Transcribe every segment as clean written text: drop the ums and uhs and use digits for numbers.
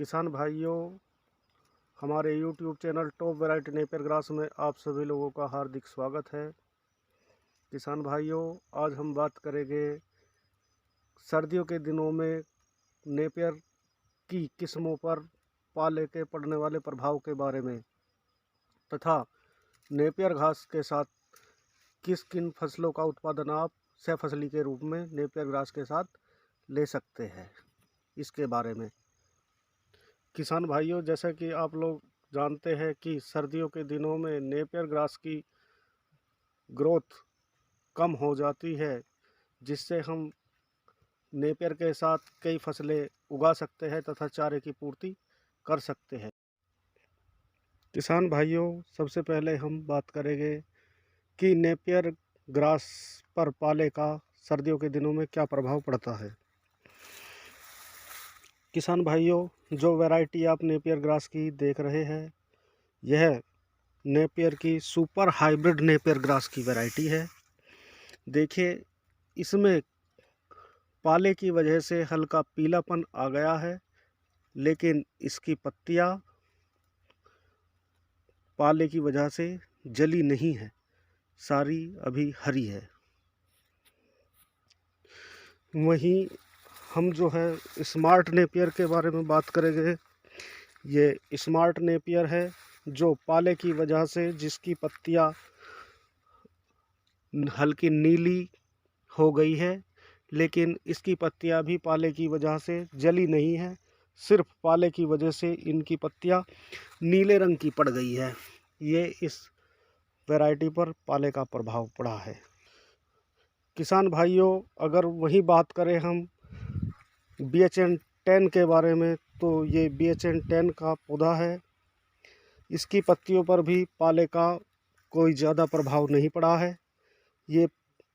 किसान भाइयों, हमारे YouTube channel top variety Napier grass में आप सभी लोगों का हार्दिक स्वागत है। किसान भाइयों, आज हम बात करेंगे सर्दियों के दिनों में नेपियर की किस्मों पर पाले के पड़ने वाले प्रभाव के बारे में तथा नेपियर घास के साथ किन फसलों का उत्पादन आप सहफसली के रूप में नेपियर ग्रास के साथ ले सकते हैं, इसके बारे में। किसान भाइयों, जैसा कि आप लोग जानते हैं कि सर्दियों के दिनों में नेपियर ग्रास की ग्रोथ कम हो जाती है, जिससे हम नेपियर के साथ कई फसलें उगा सकते हैं तथा चारे की पूर्ति कर सकते हैं। किसान भाइयों, सबसे पहले हम बात करेंगे कि नेपियर ग्रास पर पाले का सर्दियों के दिनों में क्या प्रभाव पड़ता है। किसान भाइयों, जो वैरायटी आप नेपियर ग्रास की देख रहे हैं, यह नेपियर की सुपर हाइब्रिड नेपियर ग्रास की वैरायटी है। देखिए, इसमें पाले की वजह से हल्का पीलापन आ गया है, लेकिन इसकी पत्तियां पाले की वजह से जली नहीं है, सारी अभी हरी है। वहीं हम जो है स्मार्ट नेपियर के बारे में बात करेंगे। ये स्मार्ट नेपियर है जो पाले की वजह से जिसकी पत्तियां हल्की नीली हो गई है, लेकिन इसकी पत्तियां भी पाले की वजह से जली नहीं है, सिर्फ पाले की वजह से इनकी पत्तियां नीले रंग की पड़ गई है। ये इस वैरायटी पर पाले का प्रभाव पड़ा है। किसान भाइयों, अगर वही बात करें हम BHN 10 के बारे में, तो ये BHN 10 का पौधा है। इसकी पत्तियों पर भी पाले का कोई ज़्यादा प्रभाव नहीं पड़ा है। ये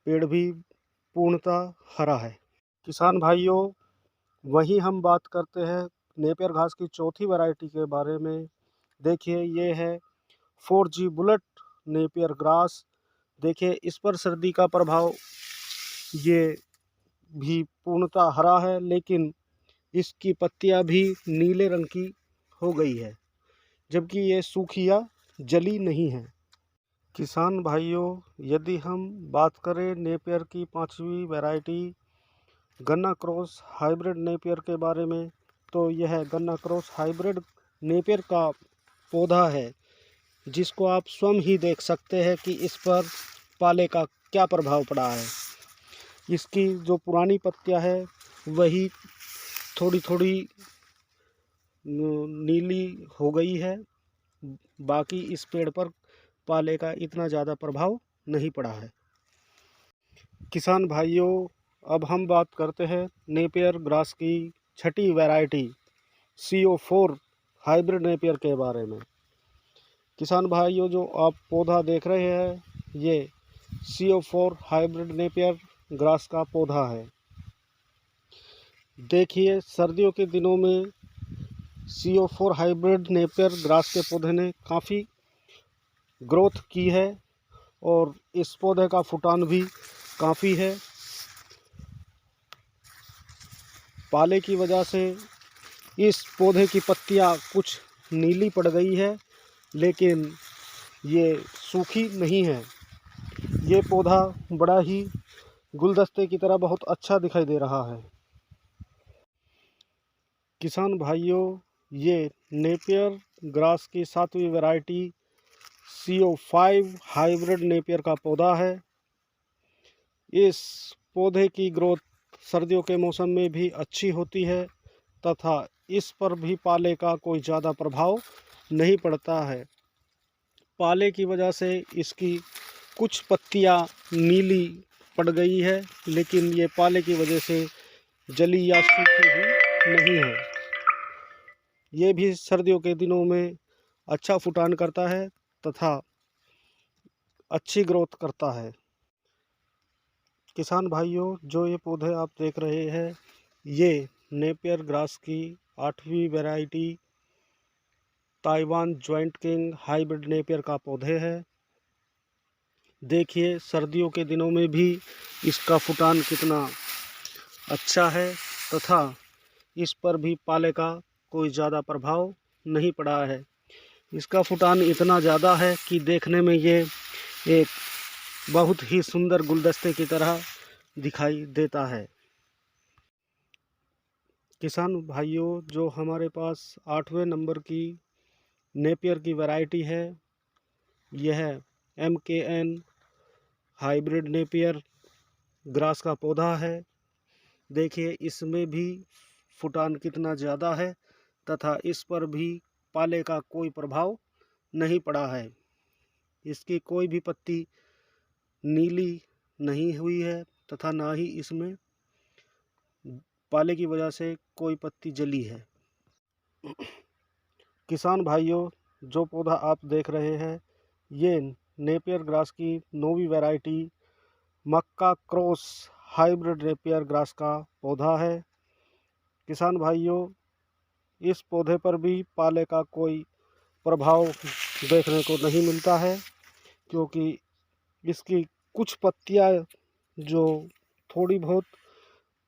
पेड़ भी पूर्णतः हरा है। किसान भाइयों, वहीं हम बात करते हैं नेपियर घास की चौथी वैरायटी के बारे में। देखिए, ये है 4G बुलेट नेपियर ग्रास। देखिए, इस पर सर्दी का प्रभाव ये भी पूर्णतः हरा है, लेकिन इसकी पत्तियां भी नीले रंग की हो गई है, जबकि ये सूखी या जली नहीं है। किसान भाइयों, यदि हम बात करें नेपियर की पांचवी वैरायटी गन्ना क्रॉस हाइब्रिड नेपियर के बारे में, तो यह गन्ना क्रॉस हाइब्रिड नेपियर का पौधा है, जिसको आप स्वयं ही देख सकते हैं कि इस पर पाले का क्या प्रभाव पड़ा है। इसकी जो पुरानी पत्तियां है वही थोड़ी थोड़ी नीली हो गई है, बाकी इस पेड़ पर पाले का इतना ज़्यादा प्रभाव नहीं पड़ा है। किसान भाइयों, अब हम बात करते हैं नेपियर ग्रास की छठी वैरायटी CO4 हाइब्रिड नेपियर के बारे में। किसान भाइयों, जो आप पौधा देख रहे हैं, ये CO4 हाइब्रिड नेपियर ग्रास का पौधा है। देखिए, सर्दियों के दिनों में CO4 हाइब्रिड नेपियर ग्रास के पौधे ने काफ़ी ग्रोथ की है और इस पौधे का फुटान भी काफ़ी है। पाले की वजह से इस पौधे की पत्तियां कुछ नीली पड़ गई है, लेकिन ये सूखी नहीं है। ये पौधा बड़ा ही गुलदस्ते की तरह बहुत अच्छा दिखाई दे रहा है। किसान भाइयों, ये नेपियर ग्रास की सातवीं वैरायटी CO5 हाइब्रिड नेपियर का पौधा है। इस पौधे की ग्रोथ सर्दियों के मौसम में भी अच्छी होती है तथा इस पर भी पाले का कोई ज़्यादा प्रभाव नहीं पड़ता है। पाले की वजह से इसकी कुछ पत्तियां नीली पड़ गई है, लेकिन ये पाले की वजह से जली या सूखी हुई नहीं है। ये भी सर्दियों के दिनों में अच्छा फुटान करता है तथा अच्छी ग्रोथ करता है। किसान भाइयों, जो ये पौधे आप देख रहे हैं, ये नेपियर ग्रास की 8वीं variety Taiwan joint king hybrid napier का पौधे है। देखिए, सर्दियों के दिनों में भी इसका फुटान कितना अच्छा है तथा इस पर भी पाले का कोई ज़्यादा प्रभाव नहीं पड़ा है। इसका फुटान इतना ज़्यादा है कि देखने में ये एक बहुत ही सुंदर गुलदस्ते की तरह दिखाई देता है। किसान भाइयों, जो हमारे पास 8वें नंबर की नेपियर की वैरायटी है, यह MKN हाइब्रिड नेपियर ग्रास का पौधा है। देखिए इसमें भी फुटान कितना ज़्यादा है तथा इस पर भी पाले का कोई प्रभाव नहीं पड़ा है। इसकी कोई भी पत्ती नीली नहीं हुई है तथा ना ही इसमें पाले की वजह से कोई पत्ती जली है। किसान भाइयों, जो पौधा आप देख रहे हैं, ये नेपियर ग्रास की नौवीं वैरायटी मक्का क्रॉस हाइब्रिड नेपियर ग्रास का पौधा है। किसान भाइयों, इस पौधे पर भी पाले का कोई प्रभाव देखने को नहीं मिलता है, क्योंकि इसकी कुछ पत्तियां जो थोड़ी बहुत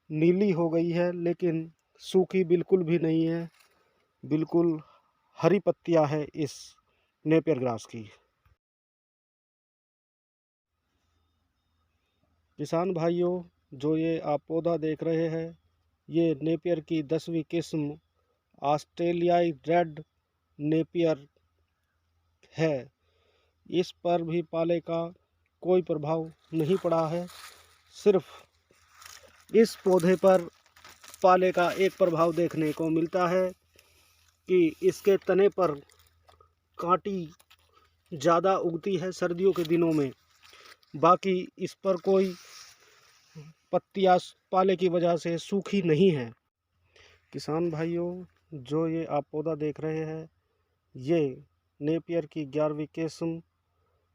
नीली हो गई है, लेकिन सूखी बिल्कुल भी नहीं है। बिल्कुल हरी पत्तियां है इस नेपियर ग्रास की। किसान भाइयों, जो ये आप पौधा देख रहे हैं, ये नेपियर की 10वीं किस्म ऑस्ट्रेलियाई रेड नेपियर है। इस पर भी पाले का कोई प्रभाव नहीं पड़ा है। सिर्फ इस पौधे पर पाले का एक प्रभाव देखने को मिलता है कि इसके तने पर कांटी ज़्यादा उगती है सर्दियों के दिनों में। बाकी इस पर कोई पत्तियां पाले की वजह से सूखी नहीं है। किसान भाइयों, जो ये आप पौधा देख रहे हैं, ये नेपियर की 11वीं किस्म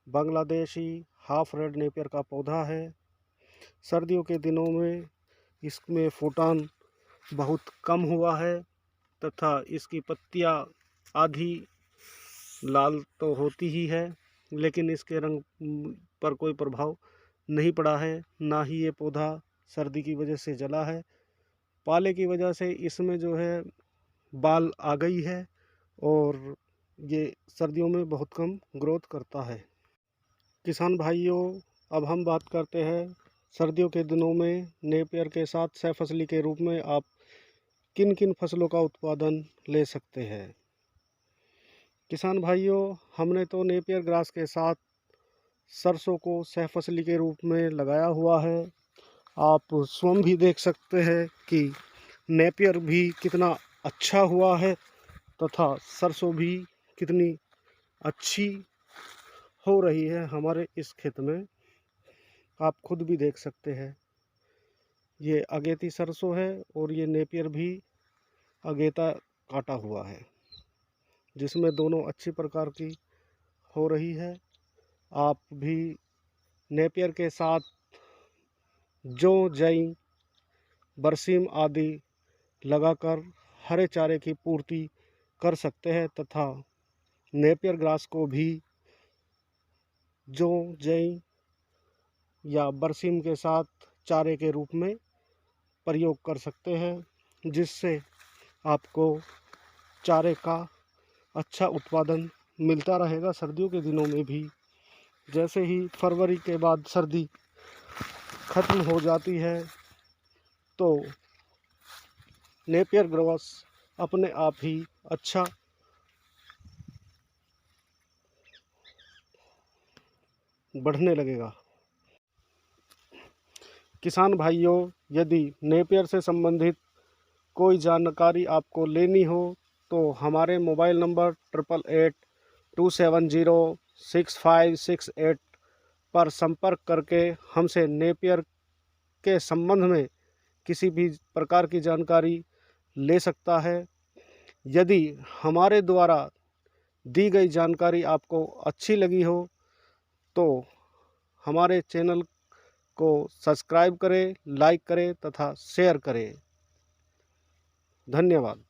बांग्लादेशी हाफ रेड नेपियर का पौधा है। सर्दियों के दिनों में इसमें फुटान बहुत कम हुआ है तथा इसकी पत्तियां आधी लाल तो होती ही है, लेकिन इसके रंग पर कोई प्रभाव नहीं पड़ा है। ना ही ये पौधा सर्दी की वजह से जला है। पाले की वजह से इसमें जो है बाल आ गई है और ये सर्दियों में बहुत कम ग्रोथ करता है। किसान भाइयों, अब हम बात करते हैं सर्दियों के दिनों में नेपियर के साथ सहफसली के रूप में आप किन किन फसलों का उत्पादन ले सकते हैं। किसान भाइयों, हमने तो नेपियर ग्रास के साथ सरसों को सहफसली के रूप में लगाया हुआ है। आप स्वयं भी देख सकते हैं कि नेपियर भी कितना अच्छा हुआ है तथा सरसों भी कितनी अच्छी हो रही है हमारे इस खेत में। आप खुद भी देख सकते हैं, ये अगेती सरसों है और ये नेपियर भी अगेता काटा हुआ है, जिसमें दोनों अच्छी प्रकार की हो रही है। आप भी नेपियर के साथ जौ, जई, बरसीम आदि लगाकर हरे चारे की पूर्ति कर सकते हैं तथा नेपियर ग्रास को भी जौ, जई या बरसीम के साथ चारे के रूप में प्रयोग कर सकते हैं, जिससे आपको चारे का अच्छा उत्पादन मिलता रहेगा सर्दियों के दिनों में भी। जैसे ही फरवरी के बाद सर्दी खत्म हो जाती है तो नेपियर ग्रास अपने आप ही अच्छा बढ़ने लगेगा। किसान भाइयों, यदि नेपियर से संबंधित कोई जानकारी आपको लेनी हो तो हमारे मोबाइल नंबर 8882706568 पर संपर्क करके हमसे नेपियर के संबंध में किसी भी प्रकार की जानकारी ले सकता है। यदि हमारे द्वारा दी गई जानकारी आपको अच्छी लगी हो तो हमारे चैनल को सब्सक्राइब करें, लाइक करें तथा शेयर करें। धन्यवाद।